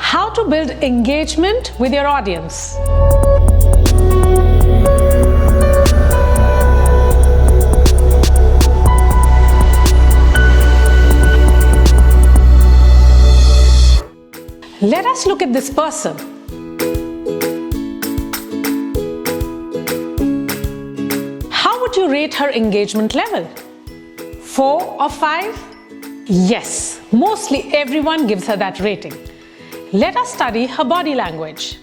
How to build engagement with your audience. Let us look at this person. How would you rate her engagement level? 4 or 5? Yes, mostly everyone gives her that rating. Let us study her body language.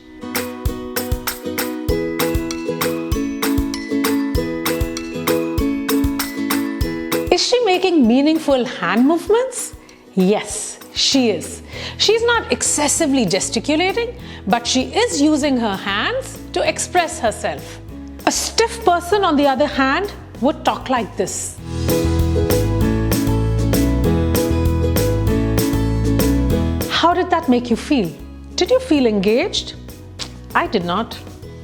Is she making meaningful hand movements? Yes, she is. She's not excessively gesticulating, but she is using her hands to express herself. A stiff person, on the other hand, would talk like this. How did that make you feel? Did you feel engaged? I did not.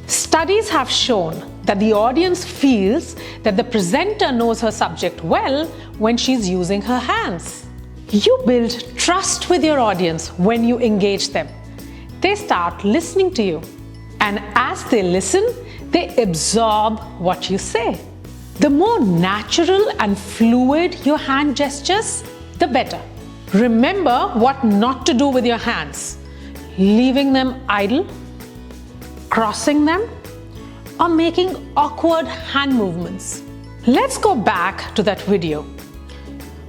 Studies have shown that the audience feels that the presenter knows her subject well when she's using her hands. You build trust with your audience when you engage them. They start listening to you. And as they listen, they absorb what you say. The more natural and fluid your hand gestures, the better. Remember what not to do with your hands. Leaving them idle, crossing them, or making awkward hand movements. Let's go back to that video.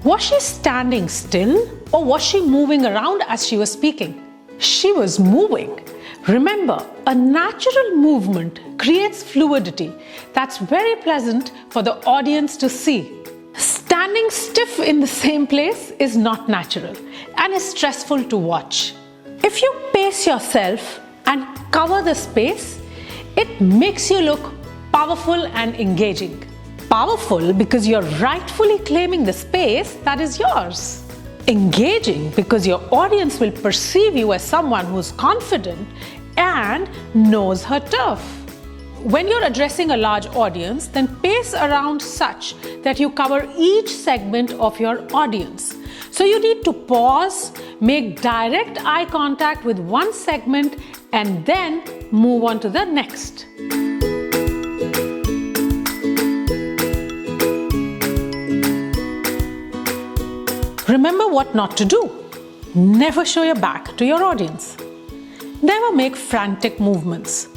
Was she standing still or was she moving around as she was speaking? She was moving. Remember, a natural movement creates fluidity that's very pleasant for the audience to see. Standing stiff in the same place is not natural and is stressful to watch. If you pace yourself and cover the space, it makes you look powerful and engaging. Powerful because you're rightfully claiming the space that is yours. Engaging because your audience will perceive you as someone who's confident and knows her turf. When you're addressing a large audience, then pace around such that you cover each segment of your audience. So you need to pause, make direct eye contact with one segment, and then move on to the next. Remember what not to do. Never show your back to your audience. Never make frantic movements.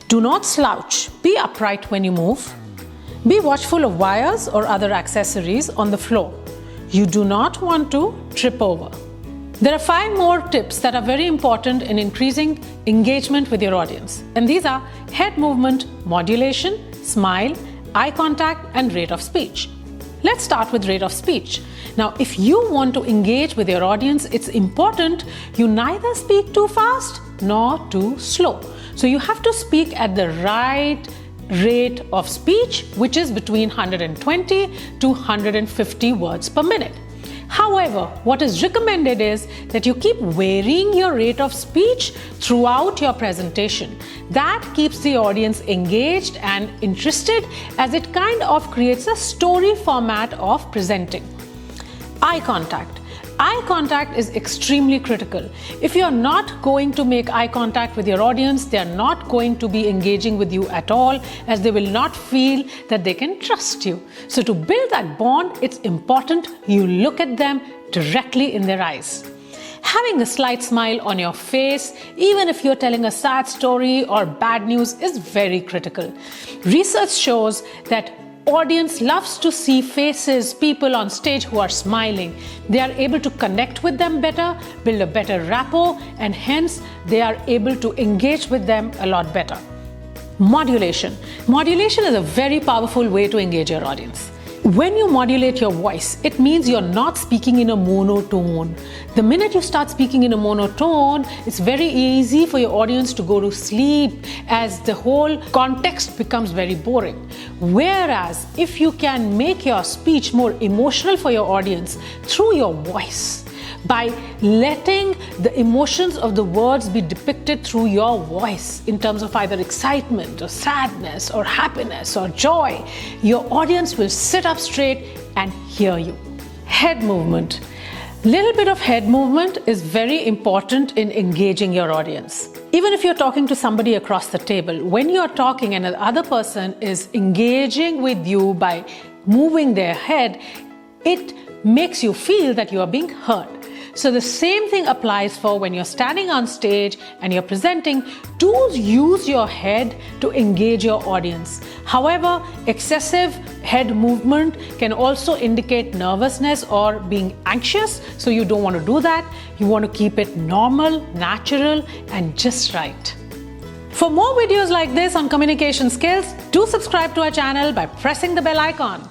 Do not slouch. Be upright when you move. Be watchful of wires or other accessories on the floor. You do not want to trip over. There are 5 more tips that are very important in increasing engagement with your audience. And these are head movement, modulation, smile, eye contact, and rate of speech. Let's start with rate of speech. Now, if you want to engage with your audience, it's important you neither speak too fast nor too slow. So you have to speak at the right rate of speech, which is between 120 to 150 words per minute. However, what is recommended is that you keep varying your rate of speech throughout your presentation. That keeps the audience engaged and interested, as it kind of creates a story format of presenting. Eye contact. Eye contact is extremely critical. If you're not going to make eye contact with your audience, they are not going to be engaging with you at all, as they will not feel that they can trust you. So to build that bond, it's important you look at them directly in their eyes. Having a slight smile on your face, even if you're telling a sad story or bad news, is very critical. Research shows that audience loves to see faces, people on stage who are smiling. They are able to connect with them better, build a better rapport, and hence they are able to engage with them a lot better. Modulation. Modulation is a very powerful way to engage your audience. When you modulate your voice, it means you're not speaking in a monotone. The minute you start speaking in a monotone, it's very easy for your audience to go to sleep, as the whole context becomes very boring. Whereas if you can make your speech more emotional for your audience through your voice, by letting the emotions of the words be depicted through your voice in terms of either excitement or sadness or happiness or joy, your audience will sit up straight and hear you. Head movement. Little bit of head movement is very important in engaging your audience. Even if you're talking to somebody across the table, when you're talking and the other person is engaging with you by moving their head, it makes you feel that you are being heard. So the same thing applies for when you're standing on stage and you're presenting. Do use your head to engage your audience. However, excessive head movement can also indicate nervousness or being anxious, so you don't want to do that. You want to keep it normal, natural, and just right. For more videos like this on communication skills, do subscribe to our channel by pressing the bell icon.